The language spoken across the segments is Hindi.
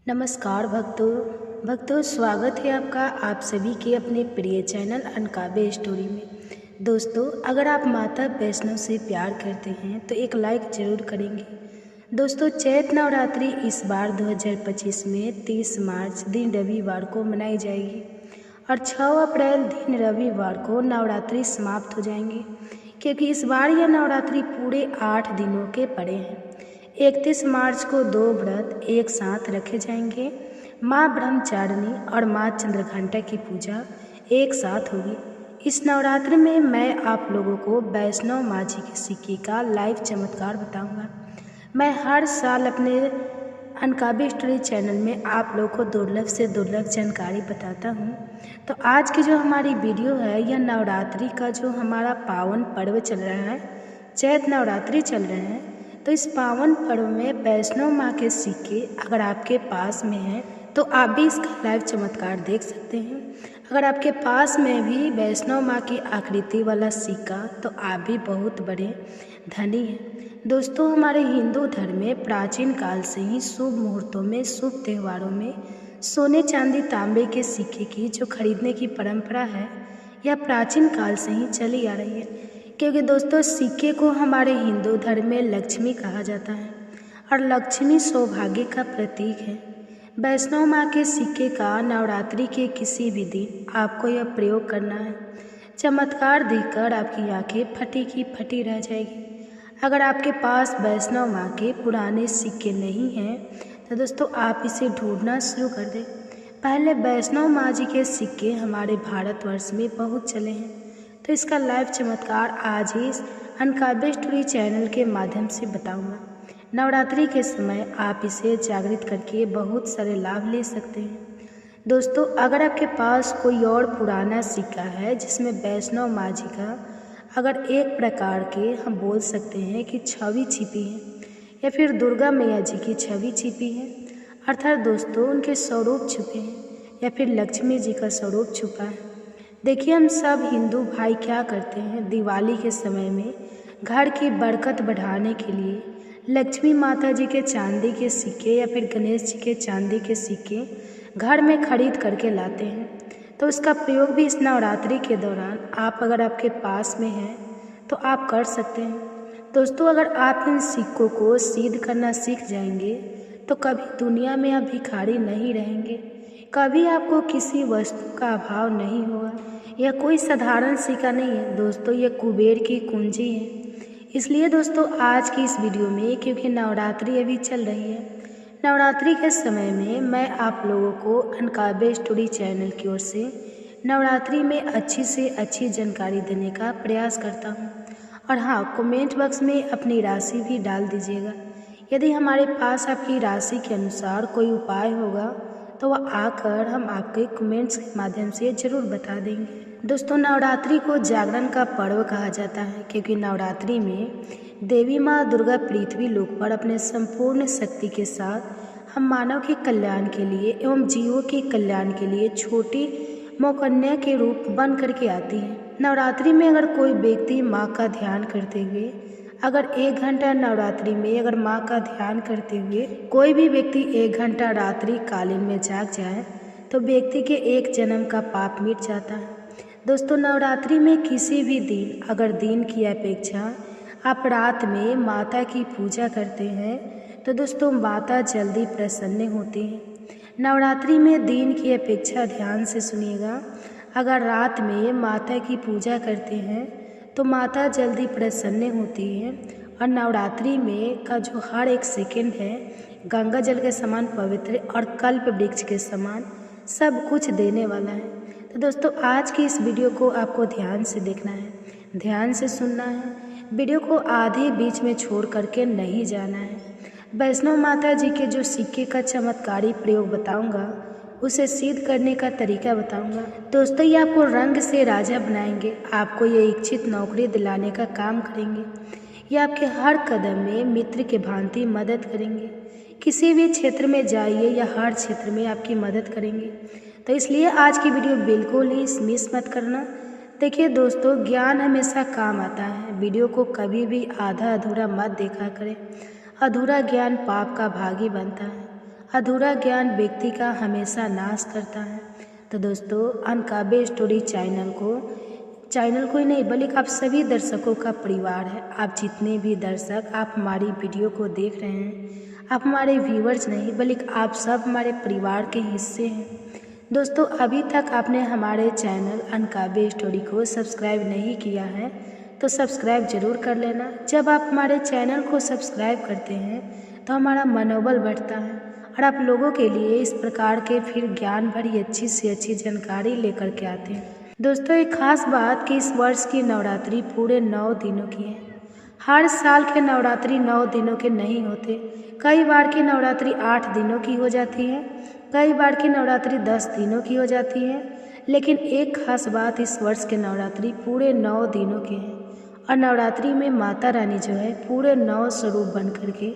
नमस्कार भक्तों स्वागत है आपका आप सभी के अपने प्रिय चैनल अनकाबे स्टोरी में। दोस्तों, अगर आप माता वैष्णो से प्यार करते हैं तो एक लाइक ज़रूर करेंगे। दोस्तों, चैत नवरात्रि इस बार 2025 में 30 मार्च दिन रविवार को मनाई जाएगी और 6 अप्रैल दिन रविवार को नवरात्रि समाप्त हो जाएंगे, क्योंकि इस बार यह नवरात्रि पूरे 8 दिनों के पड़े हैं। 31 मार्च को 2 व्रत एक साथ रखे जाएंगे। माँ ब्रह्मचारिणी और माँ चंद्रघंटा की पूजा एक साथ होगी। इस नवरात्र में मैं आप लोगों को वैष्णो माँ जी के सिक्के का लाइव चमत्कार बताऊंगा। मैं हर साल अपने अनकाबे स्टोरी चैनल में आप लोगों को दुर्लभ से दुर्लभ जानकारी बताता हूँ। तो आज की जो हमारी वीडियो है, यह नवरात्रि का जो हमारा पावन पर्व चल रहा है, चैत नवरात्रि चल रहे हैं। तो इस पावन पर्व में वैष्णो माँ के सिक्के अगर आपके पास में हैं तो आप भी इसका लाइव चमत्कार देख सकते हैं। अगर आपके पास में भी वैष्णो माँ की आकृति वाला सिक्का तो आप भी बहुत बड़े धनी हैं। दोस्तों, हमारे हिंदू धर्म में प्राचीन काल से ही शुभ मुहूर्तों में, शुभ त्योहारों में सोने चांदी तांबे के सिक्के की जो खरीदने की परंपरा है, यह प्राचीन काल से ही चली आ रही है। क्योंकि दोस्तों, सिक्के को हमारे हिंदू धर्म में लक्ष्मी कहा जाता है और लक्ष्मी सौभाग्य का प्रतीक है। वैष्णो माँ के सिक्के का नवरात्रि के किसी भी दिन आपको यह प्रयोग करना है। चमत्कार देखकर आपकी आंखें फटी की फटी रह जाएगी। अगर आपके पास वैष्णो माँ के पुराने सिक्के नहीं हैं तो दोस्तों आप इसे ढूंढना शुरू कर दें। पहले वैष्णो माँ जी के सिक्के हमारे भारतवर्ष में बहुत चले हैं, तो इसका लाइव चमत्कार आज ही अनकाबे स्टोरी चैनल के माध्यम से बताऊंगा। नवरात्रि के समय आप इसे जागृत करके बहुत सारे लाभ ले सकते हैं। दोस्तों, अगर आपके पास कोई और पुराना सिक्का है जिसमें वैष्णो माँ जी का अगर एक प्रकार के हम बोल सकते हैं कि छवि छिपी है या फिर दुर्गा मैया जी की छवि छिपी है, अर्थात दोस्तों उनके स्वरूप छुपे हैं या फिर लक्ष्मी जी का स्वरूप छुपा है। देखिए, हम सब हिंदू भाई क्या करते हैं, दिवाली के समय में घर की बरकत बढ़ाने के लिए लक्ष्मी माता जी के चांदी के सिक्के या फिर गणेश जी के चांदी के सिक्के घर में खरीद करके लाते हैं। तो उसका प्रयोग भी इस नवरात्रि के दौरान आप अगर आपके पास में है तो आप कर सकते हैं। दोस्तों, अगर आप इन सिक्कों को सिद्ध करना सीख जाएंगे तो कभी दुनिया में आप भिखारी नहीं रहेंगे, कभी आपको किसी वस्तु का अभाव नहीं होगा। यह कोई साधारण सिक्का नहीं है दोस्तों, यह कुबेर की कुंजी है। इसलिए दोस्तों, आज की इस वीडियो में, क्योंकि नवरात्रि अभी चल रही है, नवरात्रि के समय में मैं आप लोगों को अनकाबे स्टोरी चैनल की ओर से नवरात्रि में अच्छी से अच्छी जानकारी देने का प्रयास करता हूँ। और हाँ, कमेंट बॉक्स में अपनी राशि भी डाल दीजिएगा। यदि हमारे पास आपकी राशि के अनुसार कोई उपाय होगा तो वह आकर हम आपके कमेंट्स के माध्यम से ज़रूर बता देंगे। दोस्तों, नवरात्रि को जागरण का पर्व कहा जाता है, क्योंकि नवरात्रि में देवी माँ दुर्गा पृथ्वी लोक पर अपने संपूर्ण शक्ति के साथ हम मानव के कल्याण के लिए एवं जीवों के कल्याण के लिए छोटी मौकन्या के रूप बन करके आती है। नवरात्रि में अगर कोई व्यक्ति माँ का ध्यान करते हुए अगर 1 घंटा नवरात्रि में अगर माँ का ध्यान करते हुए कोई भी व्यक्ति 1 घंटा रात्रि कालीन में जाग जाए तो व्यक्ति के एक जन्म का पाप मिट जाता है। दोस्तों, नवरात्रि में किसी भी दिन अगर दिन की अपेक्षा आप रात में माता की पूजा करते हैं तो दोस्तों माता जल्दी प्रसन्न होती है। नवरात्रि में दिन की अपेक्षा ध्यान से सुनिएगा, अगर रात में माता की पूजा करते हैं तो माता जल्दी प्रसन्न होती है। और नवरात्रि में का जो हर एक सेकंड है गंगा जल के समान पवित्र और कल्प वृक्ष के समान सब कुछ देने वाला है। तो दोस्तों, आज की इस वीडियो को आपको ध्यान से देखना है, ध्यान से सुनना है, वीडियो को आधे बीच में छोड़ करके नहीं जाना है। वैष्णो माता जी के जो सिक्के का चमत्कारी प्रयोग बताऊंगा, उसे सिद्ध करने का तरीका बताऊंगा। दोस्तों, ये आपको रंग से राजा बनाएंगे, आपको ये इच्छित नौकरी दिलाने का काम करेंगे, ये आपके हर कदम में मित्र के भांति मदद करेंगे। किसी भी क्षेत्र में जाइए या हर क्षेत्र में आपकी मदद करेंगे। तो इसलिए आज की वीडियो बिल्कुल ही मिस मत करना। देखिए दोस्तों, ज्ञान हमेशा काम आता है, वीडियो को कभी भी आधा अधूरा मत देखा करें। अधूरा ज्ञान पाप का भागी बनता है। अधूरा ज्ञान व्यक्ति का हमेशा नाश करता है। तो दोस्तों, अनकाबे स्टोरी चैनल को ही नहीं बल्कि आप सभी दर्शकों का परिवार है। आप जितने भी दर्शक आप हमारी वीडियो को देख रहे हैं, आप हमारे व्यूवर्स नहीं बल्कि आप सब हमारे परिवार के हिस्से हैं। दोस्तों, अभी तक आपने हमारे चैनल अनकाबे स्टोरी को सब्सक्राइब नहीं किया है तो सब्सक्राइब ज़रूर कर लेना। जब आप हमारे चैनल को सब्सक्राइब करते हैं तो हमारा मनोबल बढ़ता है और आप लोगों के लिए इस प्रकार के फिर ज्ञान भरी अच्छी से अच्छी जानकारी लेकर के आते हैं। दोस्तों, एक खास बात कि इस वर्ष की नवरात्रि पूरे 9 दिनों की है। हर साल के नवरात्रि 9 दिनों के नहीं होते। कई बार की नवरात्रि 8 दिनों की हो जाती है, कई बार की नवरात्रि 10 दिनों की हो जाती है, लेकिन एक खास बात इस वर्ष के नवरात्रि पूरे 9 दिनों के हैं। और नवरात्रि में माता रानी जो है पूरे 9 स्वरूप बन करके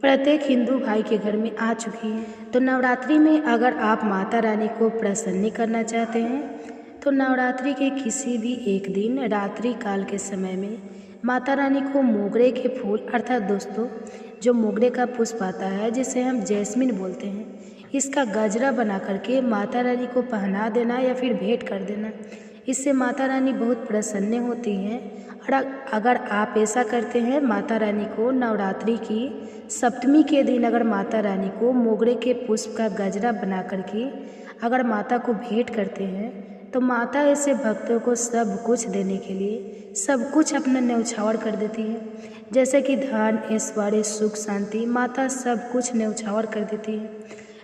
प्रत्येक हिंदू भाई के घर में आ चुकी है। तो नवरात्रि में अगर आप माता रानी को प्रसन्न करना चाहते हैं तो नवरात्रि के किसी भी एक दिन रात्रि काल के समय में माता रानी को मोगरे के फूल अर्थात दोस्तों जो मोगरे का पुष्प आता है जिसे हम जैस्मिन बोलते हैं, इसका गजरा बना करके माता रानी को पहना देना या फिर भेंट कर देना। इससे माता रानी बहुत प्रसन्न होती हैं। और अगर आप ऐसा करते हैं, माता रानी को नवरात्रि की सप्तमी के दिन अगर माता रानी को मोगरे के पुष्प का गजरा बना करके अगर माता को भेंट करते हैं तो माता ऐसे भक्तों को सब कुछ देने के लिए सब कुछ अपना न्यौछावर कर देती है। जैसे कि धन, ऐश्वर्य, सुख, शांति, माता सब कुछ न्यौछावर कर देती है।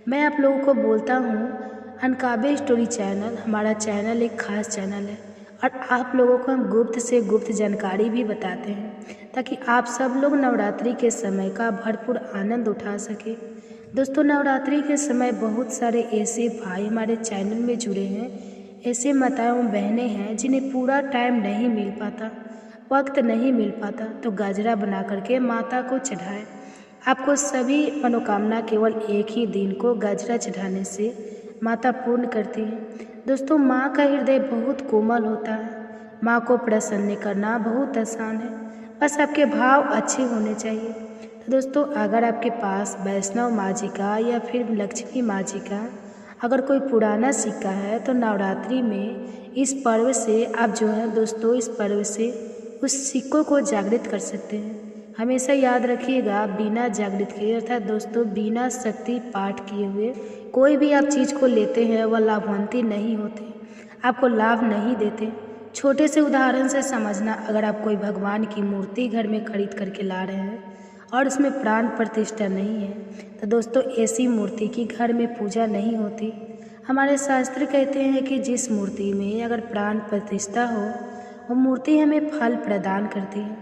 मैं आप लोगों को बोलता हूँ, अनकाबे स्टोरी चैनल हमारा चैनल एक खास चैनल है और आप लोगों को हम गुप्त से गुप्त जानकारी भी बताते हैं ताकि आप सब लोग नवरात्रि के समय का भरपूर आनंद उठा सके। दोस्तों, नवरात्रि के समय बहुत सारे ऐसे भाई हमारे चैनल में जुड़े हैं, ऐसे माताएं बहनें हैं जिन्हें पूरा टाइम नहीं मिल पाता, वक्त नहीं मिल पाता, तो गजरा बना करके माता को चढ़ाएं। आपको सभी मनोकामना केवल एक ही दिन को गजरा चढ़ाने से माता पूर्ण करती है। दोस्तों, माँ का हृदय बहुत कोमल होता है। माँ को प्रसन्न करना बहुत आसान है, बस आपके भाव अच्छे होने चाहिए। तो दोस्तों, अगर आपके पास वैष्णव माँ जी का या फिर लक्ष्मी माँ जी का अगर कोई पुराना सिक्का है तो नवरात्रि में इस पर्व से आप जो है दोस्तों इस पर्व से उस सिक्कों को जागृत कर सकते हैं। हमेशा याद रखिएगा, बिना जागृत किए अर्थात दोस्तों बिना शक्ति पाठ किए हुए कोई भी आप चीज़ को लेते हैं वह लाभवंती नहीं होते, आपको लाभ नहीं देते। छोटे से उदाहरण से समझना, अगर आप कोई भगवान की मूर्ति घर में खरीद करके ला रहे हैं और उसमें प्राण प्रतिष्ठा नहीं है तो दोस्तों ऐसी मूर्ति की घर में पूजा नहीं होती। हमारे शास्त्र कहते हैं कि जिस मूर्ति में अगर प्राण प्रतिष्ठा हो वो मूर्ति हमें फल प्रदान करती है।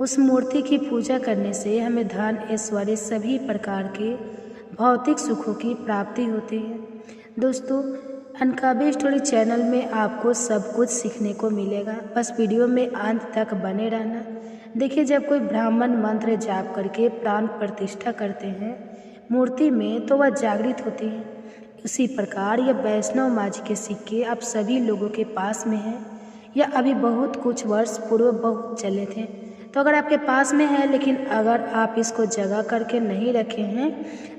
उस मूर्ति की पूजा करने से हमें धन, ऐश्वर्य, सभी प्रकार के भौतिक सुखों की प्राप्ति होती है। दोस्तों, अनकाबे स्टोरी चैनल में आपको सब कुछ सीखने को मिलेगा, बस वीडियो में अंत तक बने रहना। देखिए, जब कोई ब्राह्मण मंत्र जाप करके प्राण प्रतिष्ठा करते हैं मूर्ति में तो वह जागृत होती है। उसी प्रकार यह वैष्णव माँ जी के सिक्के आप सभी लोगों के पास में हैं या अभी बहुत कुछ वर्ष पूर्व बहुत चले थे। तो अगर आपके पास में है लेकिन अगर आप इसको जगह करके नहीं रखे हैं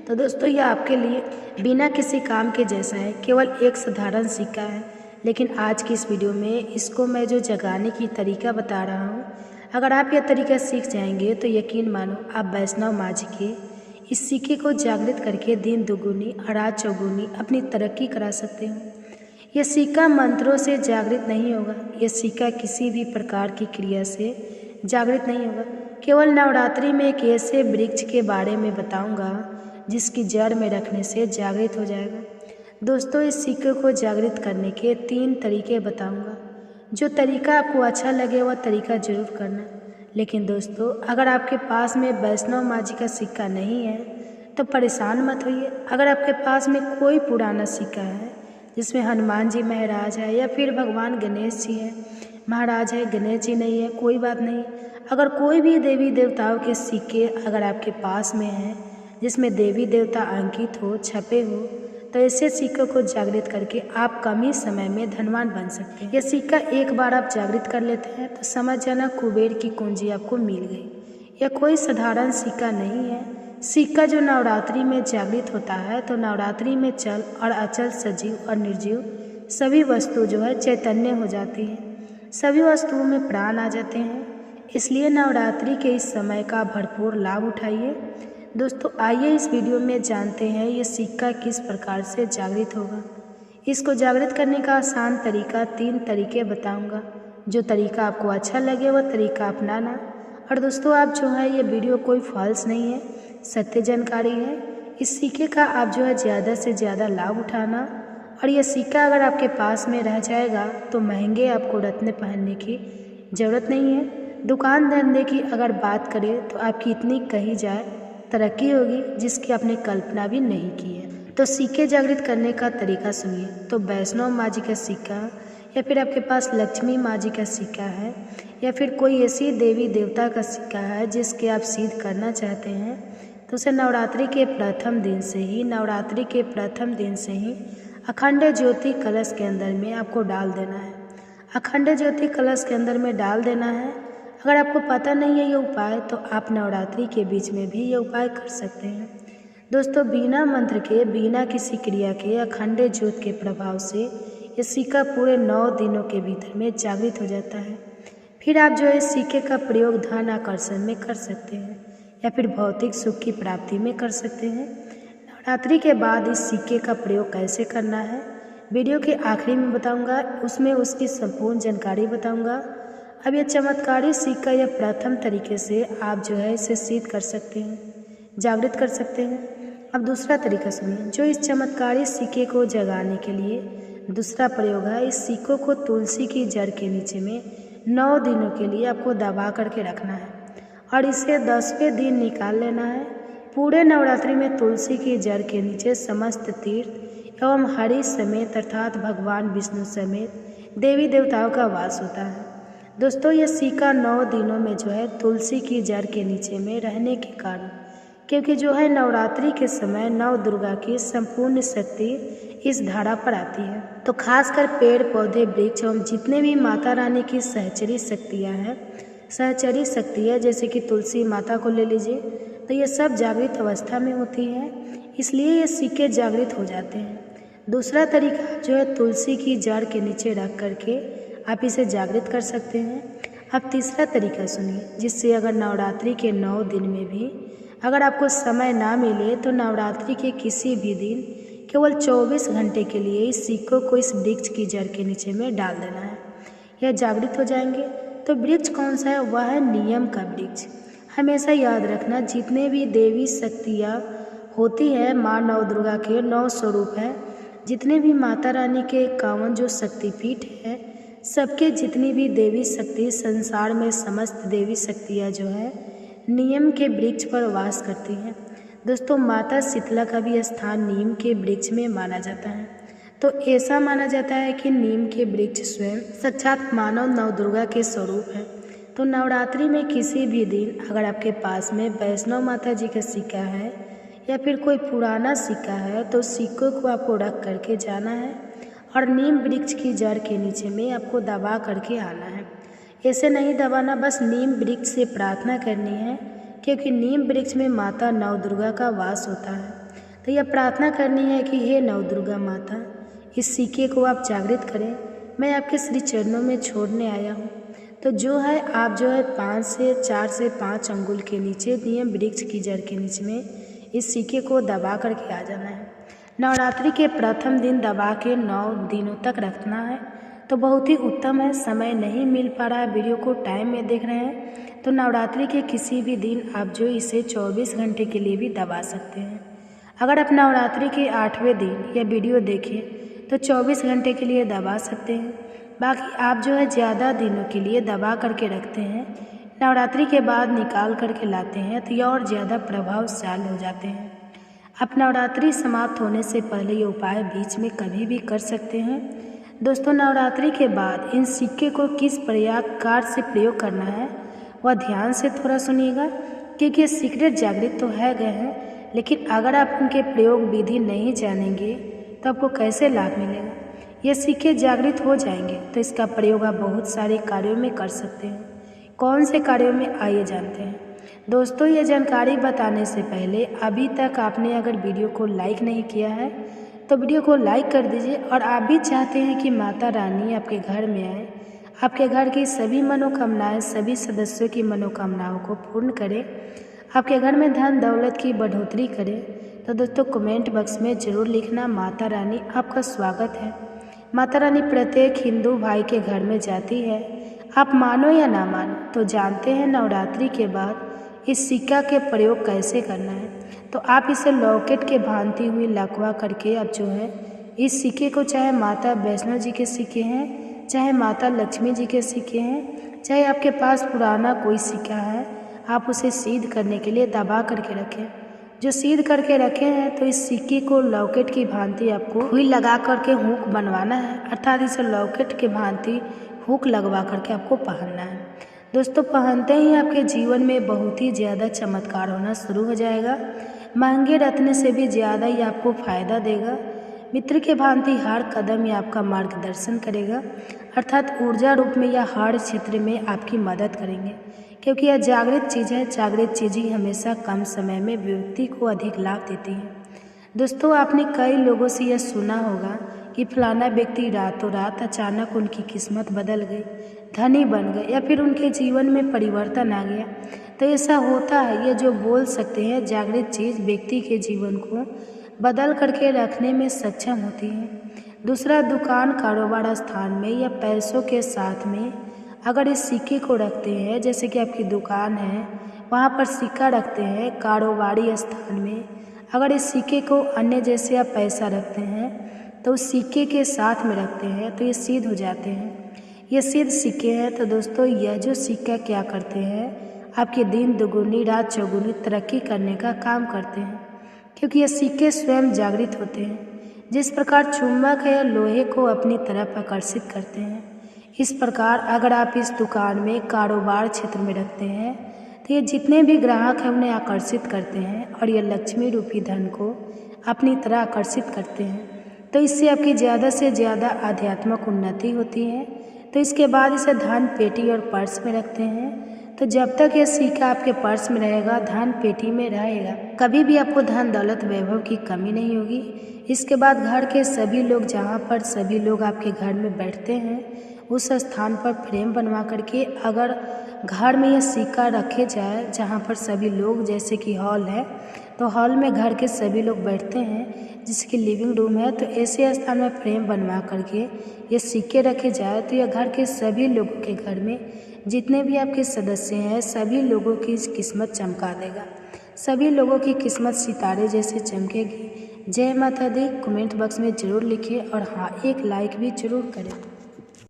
तो दोस्तों यह आपके लिए बिना किसी काम के जैसा है, केवल एक साधारण सिक्का है। लेकिन आज की इस वीडियो में इसको मैं जो जगाने की तरीका बता रहा हूँ, अगर आप यह तरीका सीख जाएंगे तो यकीन मानो आप वैष्णव माँ जी के इस सिक्के को जागृत करके दिन दुगुनी और रात चौगुनी अपनी तरक्की करा सकते हो। यह सिक्का मंत्रों से जागृत नहीं होगा, यह सिक्का किसी भी प्रकार की क्रिया से जागृत नहीं होगा। केवल नवरात्रि में एक ऐसे वृक्ष के बारे में बताऊंगा जिसकी जड़ में रखने से जागृत हो जाएगा। दोस्तों, इस सिक्के को जागृत करने के 3 तरीके बताऊंगा। जो तरीका आपको अच्छा लगे वह तरीका जरूर करना। लेकिन दोस्तों, अगर आपके पास में वैष्णव माँ जी का सिक्का नहीं है तो परेशान मत होइए। अगर आपके पास में कोई पुराना सिक्का है जिसमें हनुमान जी महाराज है या फिर भगवान गणेश जी है महाराज है, गणेश जी नहीं है, कोई बात नहीं। अगर कोई भी देवी देवताओं के सिक्के अगर आपके पास में हैं जिसमें देवी देवता अंकित हो, छपे हो, तो ऐसे सिक्कों को जागृत करके आप कम ही समय में धनवान बन सकते हैं। यह सिक्का एक बार आप जागृत कर लेते हैं तो समझ जाना कुबेर की कुंजी आपको मिल गई। यह कोई साधारण सिक्का नहीं है, सिक्का जो नवरात्रि में जागृत होता है, तो नवरात्रि में चल और अचल, सजीव और निर्जीव सभी वस्तु जो है चैतन्य हो जाती हैं, सभी वस्तुओं में प्राण आ जाते हैं। इसलिए नवरात्रि के इस समय का भरपूर लाभ उठाइए। दोस्तों आइए इस वीडियो में जानते हैं ये सिक्का किस प्रकार से जागृत होगा। इसको जागृत करने का आसान तरीका 3 तरीके बताऊंगा। जो तरीका आपको अच्छा लगे वह तरीका अपनाना। और दोस्तों आप जो है ये वीडियो कोई फॉल्स नहीं है, सत्य जानकारी है। इस सिक्के का आप जो है ज़्यादा से ज़्यादा लाभ उठाना। और यह सिक्का अगर आपके पास में रह जाएगा तो महंगे आपको रत्न पहनने की ज़रूरत नहीं है। दुकान धंधे की अगर बात करें तो आपकी इतनी कही जाए तरक्की होगी जिसकी आपने कल्पना भी नहीं की है। तो सिक्के जागृत करने का तरीका सुनिए। तो वैष्णव माँ जी का सिक्का या फिर आपके पास लक्ष्मी माँ जी का सिक्का है या फिर कोई ऐसी देवी देवता का सिक्का है जिसके आप सिद्ध करना चाहते हैं, तो उसे नवरात्रि के प्रथम दिन से ही अखंड ज्योति कलश के अंदर में आपको डाल देना है। अखंड ज्योति कलश के अंदर में डाल देना है। अगर आपको पता नहीं है ये उपाय तो आप नवरात्रि के बीच में भी ये उपाय कर सकते हैं। दोस्तों बिना मंत्र के, बिना किसी क्रिया के, अखंड ज्योत के प्रभाव से ये सिक्का पूरे 9 दिनों के भीतर में जागृत हो जाता है। फिर आप जो है इस सिक्के का प्रयोग धन आकर्षण में कर सकते हैं या फिर भौतिक सुख की प्राप्ति में कर सकते हैं। नवरात्रि के बाद इस सिक्के का प्रयोग कैसे करना है वीडियो के आखिरी में बताऊंगा, उसमें उसकी संपूर्ण जानकारी बताऊंगा। अब यह चमत्कारी सिक्का या प्रथम तरीके से आप जो है इसे सिद्ध कर सकते हैं, जागृत कर सकते हैं। अब दूसरा तरीका सुनिए। जो इस चमत्कारी सिक्के को जगाने के लिए दूसरा प्रयोग है, इस सिक्कों को तुलसी की जड़ के नीचे में 9 दिनों के लिए आपको दबा करके रखना है और इसे 10वें दिन निकाल लेना है। पूरे नवरात्रि में तुलसी की जड़ के नीचे समस्त तीर्थ एवं हरि समेत अर्थात भगवान विष्णु समेत देवी देवताओं का वास होता है। दोस्तों ये सिक्का 9 दिनों में जो है तुलसी की जड़ के नीचे में रहने के कारण, क्योंकि जो है नवरात्रि के समय नव दुर्गा की संपूर्ण शक्ति इस धारा पर आती है, तो खासकर पेड़ पौधे वृक्ष एवं जितने भी माता रानी की सहचरी शक्तियाँ जैसे कि तुलसी माता को ले लीजिए, तो ये सब जागृत अवस्था में होती है, इसलिए ये सिक्के जागृत हो जाते हैं। दूसरा तरीका जो है तुलसी की जड़ के नीचे रख करके आप इसे जागृत कर सकते हैं। अब तीसरा तरीका सुनिए, जिससे अगर नवरात्रि के 9 दिन में भी अगर आपको समय ना मिले तो नवरात्रि के किसी भी दिन केवल 24 घंटे के लिए इस सिक्कों को इस वृक्ष की जड़ के नीचे में डाल देना है, यह जागृत हो जाएंगे। तो वृक्ष कौन सा है? वह है नियम का वृक्ष। हमेशा याद रखना जितने भी देवी शक्तियाँ होती है, माँ नव दुर्गा के 9 स्वरूप हैं, जितने भी माता रानी के 51 जो शक्तिपीठ है, सबके जितनी भी देवी शक्ति संसार में समस्त देवी शक्तियाँ जो है नियम के वृक्ष पर वास करती हैं। दोस्तों माता शीतला का भी स्थान नीम के वृक्ष में माना जाता है। तो ऐसा माना जाता है कि नीम के वृक्ष स्वयं साक्षात मानव नव दुर्गा के स्वरूप है। तो नवरात्रि में किसी भी दिन अगर आपके पास में वैष्णव माता जी का सिक्का है या फिर कोई पुराना सिक्का है, तो सिक्कों को आपको रख करके जाना है और नीम वृक्ष की जड़ के नीचे में आपको दबा करके आना है। ऐसे नहीं दबाना, बस नीम वृक्ष से प्रार्थना करनी है, क्योंकि नीम वृक्ष में माता नव दुर्गा का वास होता है। तो यह प्रार्थना करनी है कि हे नव दुर्गा माता, इस सिक्के को आप जागृत करें, मैं आपके श्री चरणों में छोड़ने आया हूँ। तो जो है आप जो है 4 से 5 अंगुल के नीचे नीम वृक्ष की जड़ के नीचे में इस सिक्के को दबा करके आ जाना है। नवरात्रि के प्रथम दिन दबा के 9 दिनों तक रखना है, तो बहुत ही उत्तम है। समय नहीं मिल पा रहा है, वीडियो को टाइम में देख रहे हैं, तो नवरात्रि के किसी भी दिन आप जो इसे 24 घंटे के लिए भी दबा सकते हैं। अगर आप नवरात्रि के 8वें दिन यह वीडियो देखें तो 24 घंटे के लिए दबा सकते हैं। बाकी आप जो है ज़्यादा दिनों के लिए दबा करके रखते हैं, नवरात्रि के बाद निकाल करके लाते हैं, तो यह और ज़्यादा प्रभावशाली हो जाते हैं। आप नवरात्रि समाप्त होने से पहले ये उपाय बीच में कभी भी कर सकते हैं। दोस्तों नवरात्रि के बाद इन सिक्के को किस प्रकार से प्रयोग करना है वह ध्यान से थोड़ा सुनिएगा, क्योंकि ये सीक्रेट जागृत तो है गए हैं, लेकिन अगर आप उनके प्रयोग विधि नहीं जानेंगे तो आपको कैसे लाभ मिलेगा। ये सिक्के जागृत हो जाएंगे तो इसका प्रयोग आप बहुत सारे कार्यों में कर सकते हैं। कौन से कार्यों में आइए जानते हैं। दोस्तों, ये जानकारी बताने से पहले अभी तक आपने अगर वीडियो को लाइक नहीं किया है तो वीडियो को लाइक कर दीजिए। और आप भी चाहते हैं कि माता रानी आपके घर में आए, आपके घर की सभी मनोकामनाएं, सभी सदस्यों की मनोकामनाओं को पूर्ण करे, आपके घर में धन दौलत की बढ़ोतरी करे, तो दोस्तों कमेंट बॉक्स में ज़रूर लिखना माता रानी आपका स्वागत है। माता रानी प्रत्येक हिंदू भाई के घर में जाती है। आप मानो या ना मानो तो जानते हैं नवरात्रि के बाद इस सिक्का के प्रयोग कैसे करना है। तो आप इसे लॉकेट के भांति हुई लकवा करके आप जो है इस सिक्के को, चाहे माता वैष्णो जी के सिक्के हैं, चाहे माता लक्ष्मी जी के सिक्के हैं, चाहे आपके पास पुराना कोई सिक्का है, आप उसे सीध करने के लिए दबा करके रखें। जो सीध करके रखे हैं तो इस सिक्के को लॉकेट की भांति आपको हुई लगा करके हुक बनवाना है, अर्थात इसे लॉकेट के भांति हुक लगवा करके आपको पहनना है। दोस्तों, पहनते ही आपके जीवन में बहुत ही ज़्यादा चमत्कार होना शुरू हो जाएगा। महंगे रत्न से भी ज़्यादा ही आपको फ़ायदा देगा। मित्र के भांति हर कदम ही आपका मार्गदर्शन करेगा, अर्थात ऊर्जा रूप में या हर क्षेत्र में आपकी मदद करेंगे, क्योंकि यह जागृत चीज़ है। जागृत चीज़ ही हमेशा कम समय में व्यक्ति को अधिक लाभ देती है। दोस्तों, आपने कई लोगों से यह सुना होगा कि फलाना व्यक्ति रातों रात अचानक उनकी किस्मत बदल गई, धनी बन गए, या फिर उनके जीवन में परिवर्तन आ गया। तो ऐसा होता है। ये जो बोल सकते हैं जागृत चीज़ व्यक्ति के जीवन को बदल करके रखने में सक्षम होती है। दूसरा, दुकान कारोबार स्थान में या पैसों के साथ में अगर इस सिक्के को रखते हैं, जैसे कि आपकी दुकान है वहाँ पर सिक्का रखते हैं, कारोबारी स्थान में अगर इस सिक्के को अन्य जैसे आप पैसा रखते हैं तो उस सिक्के के साथ में रखते हैं तो ये सिद्ध हो जाते हैं। ये सिद्ध सिक्के हैं। तो दोस्तों, यह जो सिक्का क्या करते हैं, आपके दिन दुगुनी रात चौगुनी तरक्की करने का काम करते हैं, क्योंकि ये सिक्के स्वयं जागृत होते हैं। जिस प्रकार चुंबक है लोहे को अपनी तरफ आकर्षित करते हैं, इस प्रकार अगर आप इस दुकान में कारोबार क्षेत्र में रखते हैं तो ये जितने भी ग्राहक हैं उन्हें आकर्षित करते हैं और ये लक्ष्मी रूपी धन को अपनी तरह आकर्षित करते हैं। तो इससे आपकी ज़्यादा से ज़्यादा आध्यात्मिक उन्नति होती है। तो इसके बाद इसे धन पेटी और पर्स में रखते हैं। तो जब तक ये सिक्का आपके पर्स में रहेगा, धन पेटी में रहेगा, कभी भी आपको धन दौलत वैभव की कमी नहीं होगी। इसके बाद घर के सभी लोग, जहाँ पर सभी लोग आपके घर में बैठते हैं, उस स्थान पर फ्रेम बनवा करके अगर घर में यह सिक्का रखे जाए, जहाँ पर सभी लोग, जैसे कि हॉल है तो हॉल में घर के सभी लोग बैठते हैं, जिसकी लिविंग रूम है, तो ऐसे स्थान में फ्रेम बनवा करके ये सिक्के रखे जाए तो यह घर के सभी लोगों के घर में जितने भी आपके सदस्य हैं सभी लोगों की किस्मत चमका देगा। सभी लोगों की किस्मत सितारे जैसे चमकेगी। जय माता दी कमेंट बॉक्स में ज़रूर लिखिए और हाँ, एक लाइक भी ज़रूर करें।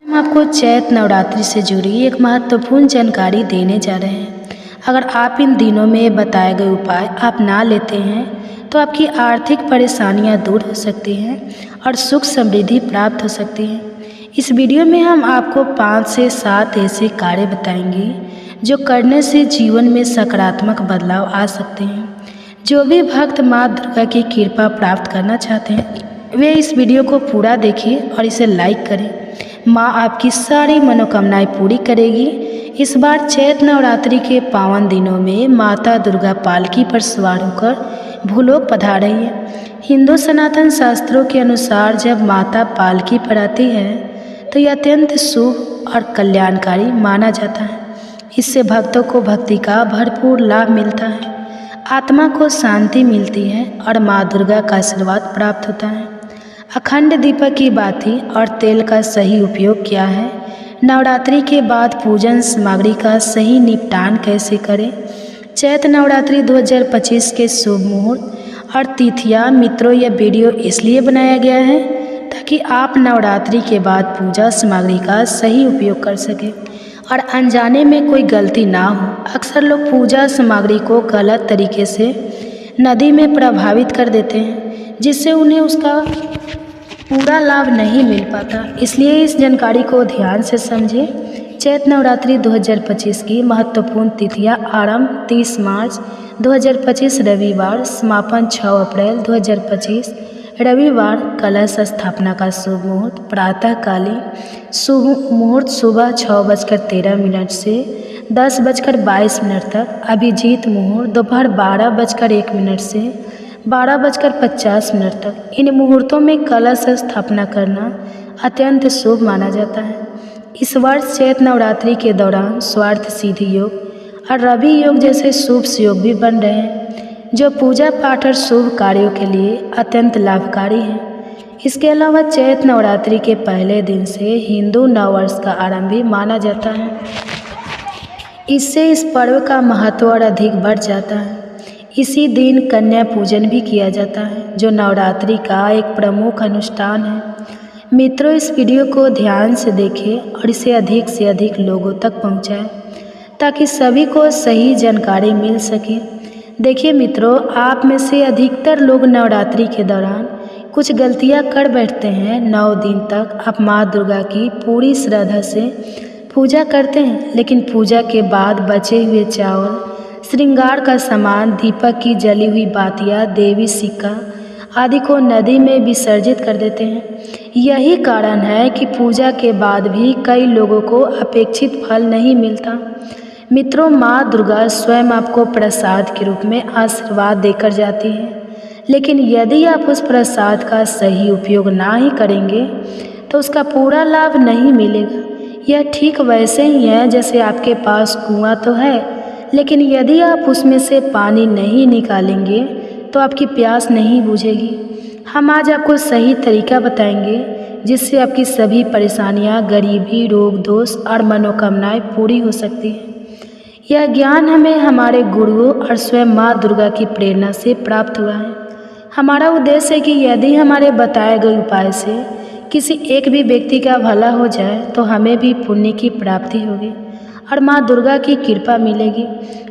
हम आपको चैत नवरात्रि से जुड़ी एक महत्वपूर्ण जानकारी देने जा रहे हैं। अगर आप इन दिनों में बताए गए उपाय आप ना लेते हैं तो आपकी आर्थिक परेशानियां दूर हो सकती हैं और सुख समृद्धि प्राप्त हो सकती है। इस वीडियो में हम आपको 5 से 7 ऐसे कार्य बताएंगे जो करने से जीवन में सकारात्मक बदलाव आ सकते हैं। जो भी भक्त माँ दुर्गा की कृपा प्राप्त करना चाहते हैं वे इस वीडियो को पूरा देखें और इसे लाइक करें। माँ आपकी सारी मनोकामनाएं पूरी करेगी। इस बार चैत नवरात्रि के पावन दिनों में माता दुर्गा पालकी पर सवार होकर भूलोक पधार रही है। हिंदू सनातन शास्त्रों के अनुसार जब माता पालकी पर आती है तो यह अत्यंत शुभ और कल्याणकारी माना जाता है। इससे भक्तों को भक्ति का भरपूर लाभ मिलता है, आत्मा को शांति मिलती है और माँ दुर्गा का आशीर्वाद प्राप्त होता है। अखंड दीपक की बाती और तेल का सही उपयोग क्या है, नवरात्रि के बाद पूजन सामग्री का सही निपटान कैसे करें, चैत नवरात्रि 2025 के शुभ मुहूर्त और तिथियां, मित्रों यह वीडियो इसलिए बनाया गया है ताकि आप नवरात्रि के बाद पूजा सामग्री का सही उपयोग कर सकें और अनजाने में कोई गलती ना हो। अक्सर लोग पूजा सामग्री को गलत तरीके से नदी में प्रभावित कर देते हैं, जिससे उन्हें उसका पूरा लाभ नहीं मिल पाता। इसलिए इस जानकारी को ध्यान से समझें। चैत नवरात्रि 2025 की महत्वपूर्ण तिथियां आरंभ 30 मार्च 2025 रविवार, समापन 6 अप्रैल 2025 रविवार। कलश स्थापना का शुभ मुहूर्त प्रातःकालीन शुभ मुहूर्त सुबह 6:13 से 10:22 तक, अभिजीत मुहूर्त दोपहर 12:01 से 12:50 तक। इन मुहूर्तों में कलश स्थापना करना अत्यंत शुभ माना जाता है। इस वर्ष चैत्र नवरात्रि के दौरान स्वार्थ सिद्धि योग और रवि योग जैसे शुभ योग भी बन रहे हैं, जो पूजा पाठ और शुभ कार्यों के लिए अत्यंत लाभकारी हैं। इसके अलावा चैत्र नवरात्रि के पहले दिन से हिंदू नववर्ष का आरंभ भी माना जाता है। इससे इस पर्व का महत्व और अधिक बढ़ जाता है। इसी दिन कन्या पूजन भी किया जाता है, जो नवरात्रि का एक प्रमुख अनुष्ठान है। मित्रों, इस वीडियो को ध्यान से देखें और इसे अधिक से अधिक लोगों तक पहुंचाएं, ताकि सभी को सही जानकारी मिल सके। देखिए मित्रों, आप में से अधिकतर लोग नवरात्रि के दौरान कुछ गलतियां कर बैठते हैं। 9 दिन तक आप माँ दुर्गा की पूरी श्रद्धा से पूजा करते हैं, लेकिन पूजा के बाद बचे हुए चावल, श्रृंगार का सामान, दीपक की जली हुई बातियाँ, देवी सिक्का आदि को नदी में विसर्जित कर देते हैं। यही कारण है कि पूजा के बाद भी कई लोगों को अपेक्षित फल नहीं मिलता। मित्रों, माँ दुर्गा स्वयं आपको प्रसाद के रूप में आशीर्वाद देकर जाती है, लेकिन यदि आप उस प्रसाद का सही उपयोग ना ही करेंगे तो उसका पूरा लाभ नहीं मिलेगा। यह ठीक वैसे ही है जैसे आपके पास कुआं तो है, लेकिन यदि आप उसमें से पानी नहीं निकालेंगे तो आपकी प्यास नहीं बुझेगी। हम आज आपको सही तरीका बताएंगे जिससे आपकी सभी परेशानियां, गरीबी, रोग दोष और मनोकामनाएं पूरी हो सकती हैं। यह ज्ञान हमें हमारे गुरुओं और स्वयं माँ दुर्गा की प्रेरणा से प्राप्त हुआ है। हमारा उद्देश्य है कि यदि हमारे बताए गए उपाय से किसी एक भी व्यक्ति का भला हो जाए तो हमें भी पुण्य की प्राप्ति होगी और माँ दुर्गा की कृपा मिलेगी।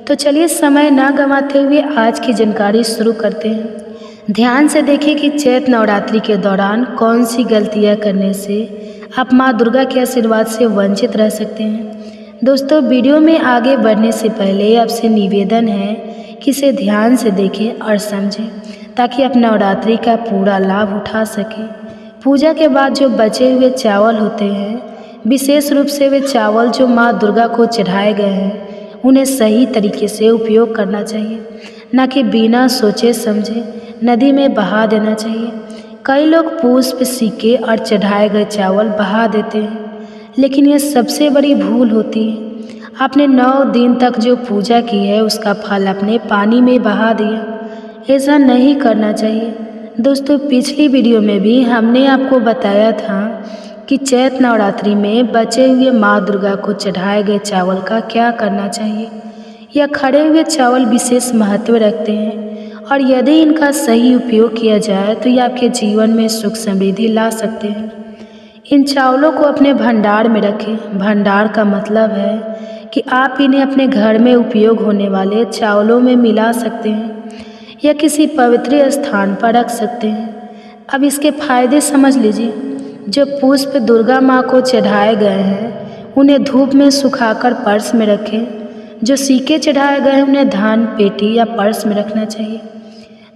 तो चलिए समय ना गंवाते हुए आज की जानकारी शुरू करते हैं। ध्यान से देखिए कि चैत्र नवरात्रि के दौरान कौन सी गलतियाँ करने से आप माँ दुर्गा के आशीर्वाद से वंचित रह सकते हैं। दोस्तों, वीडियो में आगे बढ़ने से पहले आपसे निवेदन है कि इसे ध्यान से देखें और समझें, ताकि आप नवरात्रि का पूरा लाभ उठा सकें। पूजा के बाद जो बचे हुए चावल होते हैं, विशेष रूप से वे चावल जो माँ दुर्गा को चढ़ाए गए हैं, उन्हें सही तरीके से उपयोग करना चाहिए, न कि बिना सोचे समझे नदी में बहा देना चाहिए। कई लोग पुष्प, सिक्के और चढ़ाए गए चावल बहा देते हैं, लेकिन यह सबसे बड़ी भूल होती है। आपने 9 दिन तक जो पूजा की है उसका फल आपने पानी में बहा दिया। ऐसा नहीं करना चाहिए। दोस्तों, पिछली वीडियो में भी हमने आपको बताया था कि चैत्र नवरात्रि में बचे हुए माँ दुर्गा को चढ़ाए गए चावल का क्या करना चाहिए। यह खड़े हुए चावल विशेष महत्व रखते हैं और यदि इनका सही उपयोग किया जाए तो ये आपके जीवन में सुख समृद्धि ला सकते हैं। इन चावलों को अपने भंडार में रखें। भंडार का मतलब है कि आप इन्हें अपने घर में उपयोग होने वाले चावलों में मिला सकते हैं या किसी पवित्र स्थान पर रख सकते हैं। अब इसके फायदे समझ लीजिए। जो पुष्प दुर्गा माँ को चढ़ाए गए हैं उन्हें धूप में सुखाकर पर्स में रखें। जो सिक्के चढ़ाए गए हैं उन्हें धान पेटी या पर्स में रखना चाहिए।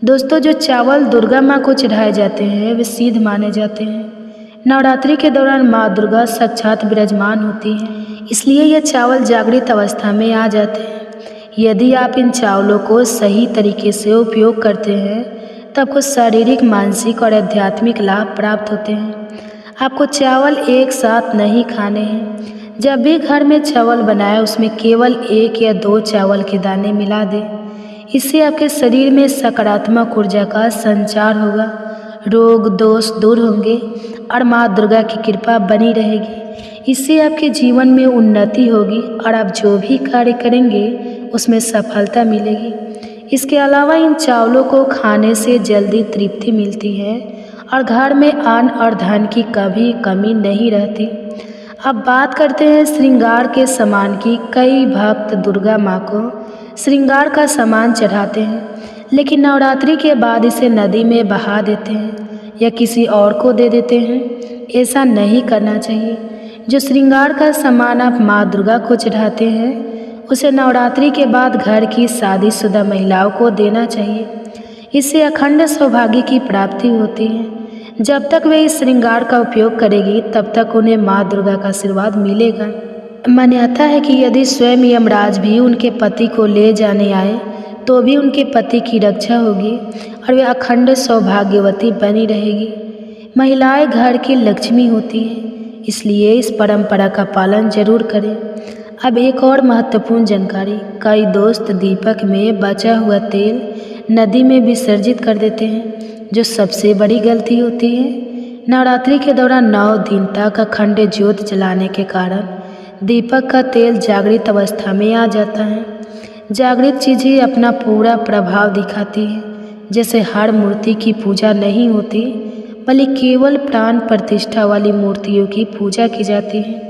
दोस्तों, जो चावल दुर्गा माँ को चढ़ाए जाते हैं वे सिद्ध माने जाते हैं। नवरात्रि के दौरान माँ दुर्गा साक्षात विराजमान होती हैं, इसलिए ये चावल जागृत अवस्था में आ जाते हैं। यदि आप इन चावलों को सही तरीके से उपयोग करते हैं तो आपको शारीरिक, मानसिक और आध्यात्मिक लाभ प्राप्त होते हैं। आपको चावल एक साथ नहीं खाने हैं। जब भी घर में चावल बनाए उसमें केवल 1 या 2 चावल के दाने मिला दें। इससे आपके शरीर में सकारात्मक ऊर्जा का संचार होगा, रोग दोष दूर होंगे और माँ दुर्गा की कृपा बनी रहेगी। इससे आपके जीवन में उन्नति होगी और आप जो भी कार्य करेंगे उसमें सफलता मिलेगी। इसके अलावा इन चावलों को खाने से जल्दी तृप्ति मिलती है और घर में अन्न और धन की कभी कमी नहीं रहती। अब बात करते हैं श्रृंगार के सामान की। कई भक्त दुर्गा माँ को श्रृंगार का सामान चढ़ाते हैं, लेकिन नवरात्रि के बाद इसे नदी में बहा देते हैं या किसी और को दे देते हैं। ऐसा नहीं करना चाहिए। जो श्रृंगार का सामान आप माँ दुर्गा को चढ़ाते हैं उसे नवरात्रि के बाद घर की शादीशुदा महिलाओं को देना चाहिए। इससे अखंड सौभाग्य की प्राप्ति होती है। जब तक वे इस श्रृंगार का उपयोग करेगी तब तक उन्हें माँ दुर्गा का आशीर्वाद मिलेगा। मान्यता है कि यदि स्वयं यमराज भी उनके पति को ले जाने आए तो भी उनके पति की रक्षा होगी और वे अखंड सौभाग्यवती बनी रहेगी। महिलाएं घर की लक्ष्मी होती हैं, इसलिए इस परंपरा का पालन जरूर करें। अब एक और महत्वपूर्ण जानकारी। कई दोस्त दीपक में बचा हुआ तेल नदी में विसर्जित कर देते हैं, जो सबसे बड़ी गलती होती है। नवरात्रि के दौरान 9 दिन तक अखंड ज्योत जलाने के कारण दीपक का तेल जागृत अवस्था में आ जाता है। जागृत चीज़ें अपना पूरा प्रभाव दिखाती हैं। जैसे हर मूर्ति की पूजा नहीं होती, बल्कि केवल प्राण प्रतिष्ठा वाली मूर्तियों की पूजा की जाती है,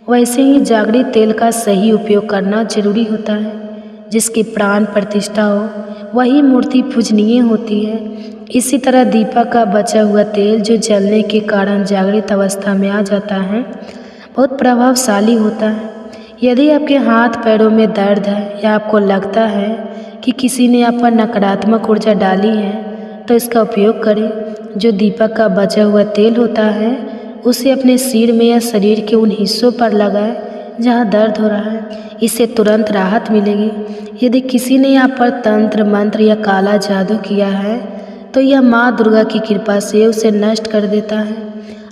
वैसे ही जागृत तेल का सही उपयोग करना जरूरी होता है। जिसकी प्राण प्रतिष्ठा हो वही मूर्ति पूजनीय होती है। इसी तरह दीपक का बचा हुआ तेल जो जलने के कारण जागृत अवस्था में आ जाता है, बहुत प्रभावशाली होता है। यदि आपके हाथ पैरों में दर्द है या आपको लगता है कि किसी ने आप पर नकारात्मक ऊर्जा डाली है, तो इसका उपयोग करें। जो दीपक का बचा हुआ तेल होता है उसे अपने सिर में या शरीर के उन हिस्सों पर लगाएं जहां दर्द हो रहा है। इससे तुरंत राहत मिलेगी। यदि किसी ने आप पर तंत्र मंत्र या काला जादू किया है तो यह माँ दुर्गा की कृपा से उसे नष्ट कर देता है।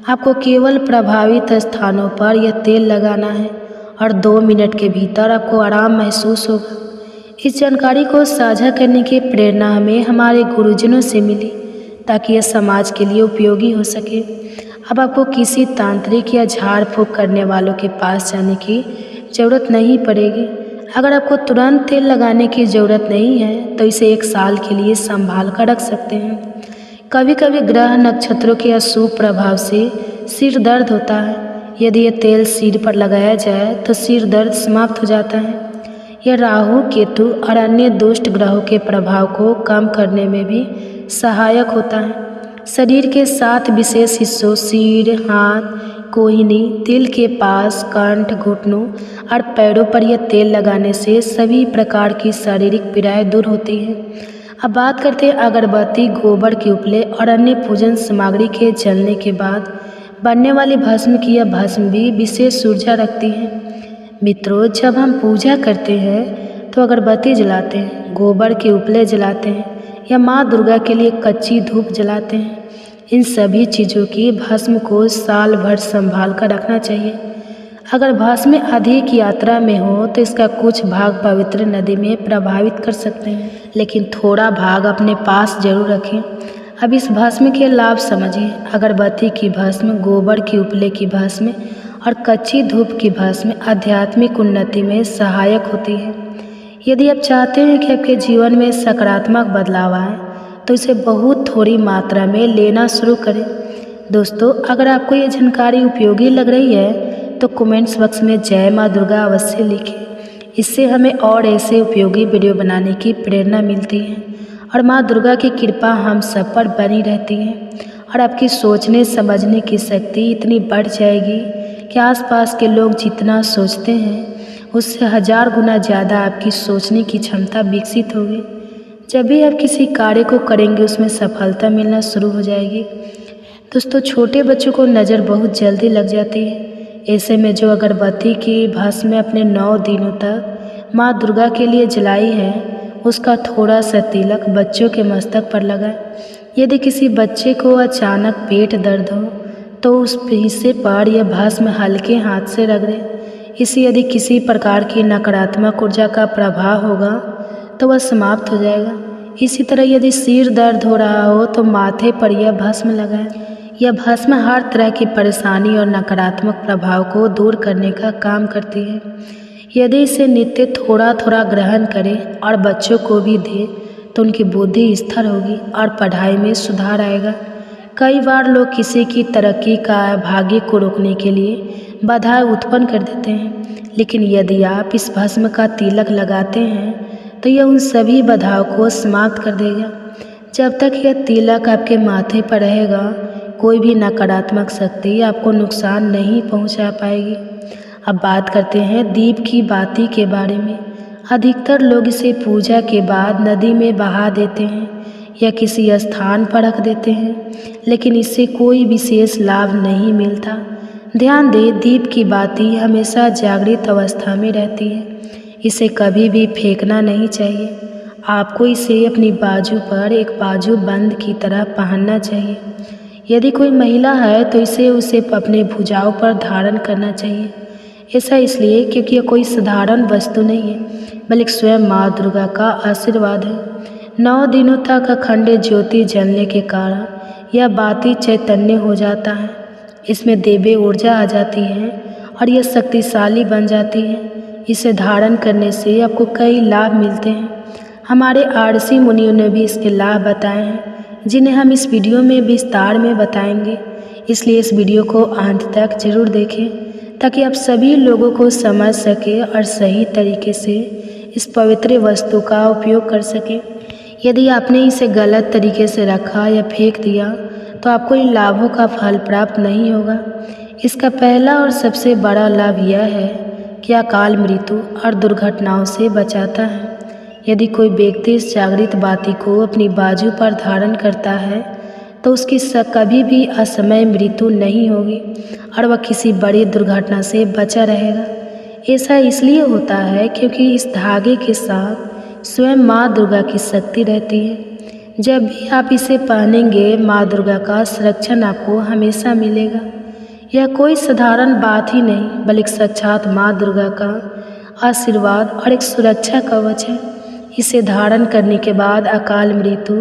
आपको केवल प्रभावित स्थानों पर यह तेल लगाना है और 2 मिनट के भीतर आपको आराम महसूस होगा। इस जानकारी को साझा करने की प्रेरणा हमें हमारे गुरुजनों से मिली, ताकि यह समाज के लिए उपयोगी हो सके। अब आपको किसी तांत्रिक या झाड़ फूँक करने वालों के पास जाने की ज़रूरत नहीं पड़ेगी। अगर आपको तुरंत तेल लगाने की ज़रूरत नहीं है तो इसे 1 साल के लिए संभाल कर रख सकते हैं। कभी कभी ग्रह नक्षत्रों के अशुभ प्रभाव से सिर दर्द होता है। यदि यह तेल सिर पर लगाया जाए तो सिर दर्द समाप्त हो जाता है। यह राहु, केतु और अन्य दुष्ट ग्रहों के प्रभाव को कम करने में भी सहायक होता है। शरीर के 7 विशेष हिस्सों सिर, हाथ, कोहनी, तिल के पास, कंठ, घुटनों और पैरों पर यह तेल लगाने से सभी प्रकार की शारीरिक पीड़ाएं दूर होती हैं। अब बात करते हैं अगरबत्ती, गोबर के उपले और अन्य पूजन सामग्री के जलने के बाद बनने वाली भस्म की। यह भस्म भी विशेष ऊर्जा रखती है। मित्रों, जब हम पूजा करते हैं तो अगरबत्ती जलाते हैं, गोबर के उपले जलाते हैं या माँ दुर्गा के लिए कच्ची धूप जलाते हैं। इन सभी चीज़ों की भस्म को साल भर संभाल कर रखना चाहिए। अगर भस्म अधिक यात्रा में हो तो इसका कुछ भाग पवित्र नदी में प्रभावित कर सकते हैं, लेकिन थोड़ा भाग अपने पास जरूर रखें। अब इस भस्म के लाभ समझिए। अगरबत्ती की भस्म, गोबर की उपले की भस्म और कच्ची धूप की भस्म आध्यात्मिक उन्नति में सहायक होती है। यदि आप चाहते हैं कि आपके जीवन में सकारात्मक बदलाव आए तो इसे बहुत थोड़ी मात्रा में लेना शुरू करें। दोस्तों, अगर आपको ये जानकारी उपयोगी लग रही है तो कमेंट्स बॉक्स में जय माँ दुर्गा अवश्य लिखें। इससे हमें और ऐसे उपयोगी वीडियो बनाने की प्रेरणा मिलती है और माँ दुर्गा की कृपा हम सब पर बनी रहती है और आपकी सोचने समझने की शक्ति इतनी बढ़ जाएगी कि आसपास के लोग जितना सोचते हैं उससे 1000 गुना ज़्यादा आपकी सोचने की क्षमता विकसित होगी। जब भी आप किसी कार्य को करेंगे उसमें सफलता मिलना शुरू हो जाएगी। दोस्तों, छोटे बच्चों को नज़र बहुत जल्दी लग जाती है। ऐसे में जो अगरबत्ती की भस्म अपने 9 दिनों तक माँ दुर्गा के लिए जलाई है, उसका थोड़ा सा तिलक बच्चों के मस्तक पर लगाएं। यदि किसी बच्चे को अचानक पेट दर्द हो तो उस हिस्से पर यह भस्म हल्के हाथ से रगड़ें। इससे यदि किसी प्रकार की नकारात्मक ऊर्जा का प्रभाव होगा तो वह समाप्त हो जाएगा। इसी तरह यदि सिर दर्द हो रहा हो तो माथे पर यह भस्म लगाएं। यह भस्म हर तरह की परेशानी और नकारात्मक प्रभाव को दूर करने का काम करती है। यदि इसे नित्य थोड़ा थोड़ा ग्रहण करें और बच्चों को भी दें तो उनकी बुद्धि स्थिर होगी और पढ़ाई में सुधार आएगा। कई बार लोग किसी की तरक्की का भाग्य को रोकने के लिए बाधाएं उत्पन्न कर देते हैं, लेकिन यदि आप इस भस्म का तिलक लगाते हैं तो यह उन सभी बाधाओं को समाप्त कर देगा। जब तक यह तिलक आपके माथे पर रहेगा, कोई भी नकारात्मक शक्ति आपको नुकसान नहीं पहुंचा पाएगी। अब बात करते हैं दीप की बाती के बारे में। अधिकतर लोग इसे पूजा के बाद नदी में बहा देते हैं या किसी स्थान पर रख देते हैं, लेकिन इससे कोई विशेष लाभ नहीं मिलता। ध्यान दें, दीप की बाती हमेशा जागृत अवस्था में रहती है। इसे कभी भी फेंकना नहीं चाहिए। आपको इसे अपनी बाजू पर एक बाजू बंद की तरह पहनना चाहिए। यदि कोई महिला है तो उसे अपने भुजाओं पर धारण करना चाहिए। ऐसा इसलिए क्योंकि यह कोई साधारण वस्तु नहीं है, बल्कि स्वयं माँ दुर्गा का आशीर्वाद है। 9 दिनों तक अखंड ज्योति जलने के कारण यह बाती चैतन्य हो जाता है। इसमें देवी ऊर्जा आ जाती है और यह शक्तिशाली बन जाती है। इसे धारण करने से आपको कई लाभ मिलते हैं। हमारे ऋषि मुनियों ने भी इसके लाभ बताए हैं, जिन्हें हम इस वीडियो में विस्तार में बताएंगे। इसलिए इस वीडियो को अंत तक जरूर देखें, ताकि आप सभी लोगों को समझ सके और सही तरीके से इस पवित्र वस्तु का उपयोग कर सके। यदि आपने इसे गलत तरीके से रखा या फेंक दिया तो आपको इन लाभों का फल प्राप्त नहीं होगा। इसका पहला और सबसे बड़ा लाभ यह है कि अकाल मृत्यु और दुर्घटनाओं से बचाता है। यदि कोई व्यक्ति इस जागृत बाती को अपनी बाजू पर धारण करता है तो उसकी कभी भी असमय मृत्यु नहीं होगी और वह किसी बड़ी दुर्घटना से बचा रहेगा। ऐसा इसलिए होता है क्योंकि इस धागे के साथ स्वयं माँ दुर्गा की शक्ति रहती है। जब भी आप इसे पहनेंगे, माँ दुर्गा का संरक्षण आपको हमेशा मिलेगा। यह कोई साधारण बात ही नहीं, बल्कि साक्षात माँ दुर्गा का आशीर्वाद और एक सुरक्षा कवच है। इसे धारण करने के बाद अकाल मृत्यु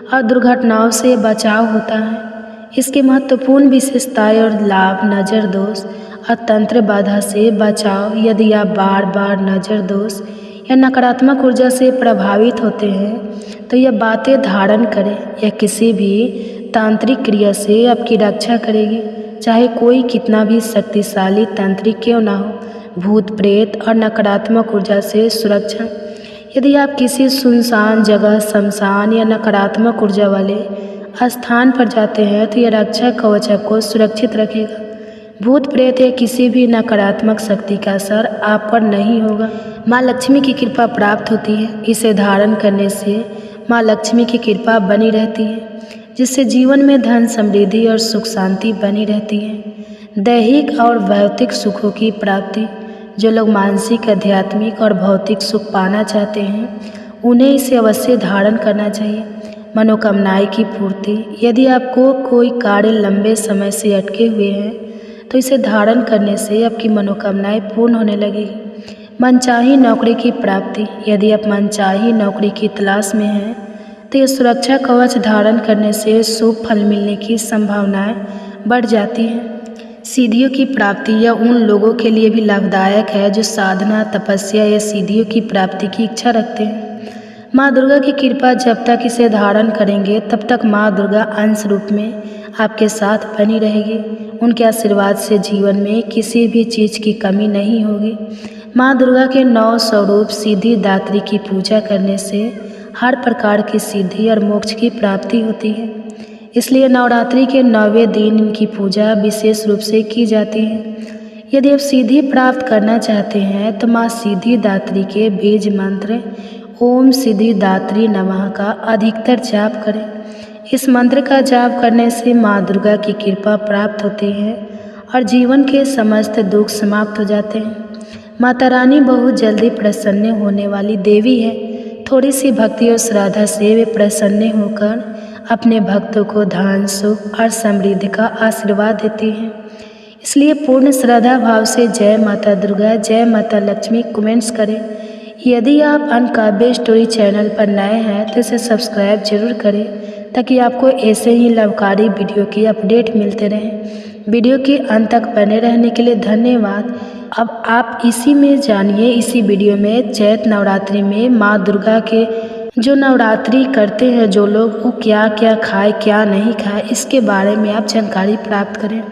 और दुर्घटनाओं से बचाव होता है। इसकी महत्वपूर्ण विशेषताएं और लाभ: नज़र दोष और तंत्र बाधा से बचाव। यदि आप बार बार नज़र दोष या नकारात्मक ऊर्जा से प्रभावित होते हैं तो यह बातें धारण करें। यह किसी भी तांत्रिक क्रिया से आपकी रक्षा करेगी, चाहे कोई कितना भी शक्तिशाली तांत्रिक क्यों ना हो। भूत प्रेत और नकारात्मक ऊर्जा से सुरक्षा: यदि आप किसी सुनसान जगह, शमशान या नकारात्मक ऊर्जा वाले स्थान पर जाते हैं तो यह रक्षा कवच आपको सुरक्षित रखेगा। भूत प्रेत या किसी भी नकारात्मक शक्ति का असर आप पर नहीं होगा। माँ लक्ष्मी की कृपा प्राप्त होती है। इसे धारण करने से माँ लक्ष्मी की कृपा बनी रहती है, जिससे जीवन में धन, समृद्धि और सुख शांति बनी रहती है। दैहिक और भौतिक सुखों की प्राप्ति: जो लोग मानसिक, आध्यात्मिक और भौतिक सुख पाना चाहते हैं उन्हें इसे अवश्य धारण करना चाहिए। मनोकामनाएं की पूर्ति: यदि आपको कोई कार्य लंबे समय से अटके हुए हैं तो इसे धारण करने से आपकी मनोकामनाएं पूर्ण होने लगेगी। मनचाही नौकरी की प्राप्ति: यदि आप मनचाही नौकरी की तलाश में हैं तो यह सुरक्षा कवच धारण करने से शुभ फल मिलने की संभावनाएं बढ़ जाती हैं। सिद्धियों की प्राप्ति: यह उन लोगों के लिए भी लाभदायक है जो साधना, तपस्या या सिद्धियों की प्राप्ति की इच्छा रखते हैं। माँ दुर्गा की कृपा: जब तक इसे धारण करेंगे तब तक माँ दुर्गा अंश रूप में आपके साथ बनी रहेगी। उनके आशीर्वाद से जीवन में किसी भी चीज़ की कमी नहीं होगी। माँ दुर्गा के 9 स्वरूप सिद्धिदात्री की पूजा करने से हर प्रकार की सिद्धि और मोक्ष की प्राप्ति होती है। इसलिए नवरात्रि के 9वें दिन इनकी पूजा विशेष रूप से की जाती है। यदि आप सिद्धि प्राप्त करना चाहते हैं तो माँ सिद्धिदात्री के बीज मंत्र ओम सिद्धिदात्री नमः का अधिकतर जाप करें। इस मंत्र का जाप करने से माँ दुर्गा की कृपा प्राप्त होती है और जीवन के समस्त दुख समाप्त हो जाते हैं। माता रानी बहुत जल्दी प्रसन्न होने वाली देवी है। थोड़ी सी भक्ति और श्रद्धा से वे प्रसन्न होकर अपने भक्तों को धन, सुख और समृद्धि का आशीर्वाद देती हैं। इसलिए पूर्ण श्रद्धा भाव से जय माता दुर्गा, जय माता लक्ष्मी कमेंट्स करें। यदि आप अनकाव्य स्टोरी चैनल पर नए हैं तो इसे सब्सक्राइब जरूर करें, ताकि आपको ऐसे ही लाभकारी वीडियो की अपडेट मिलते रहें। वीडियो के अंत तक बने रहने के लिए धन्यवाद। अब आप इसी में जानिए, इसी वीडियो में चैत्र नवरात्रि में माँ दुर्गा के जो नवरात्रि करते हैं जो लोग, वो क्या क्या खाए क्या नहीं खाए, इसके बारे में आप जानकारी प्राप्त करें।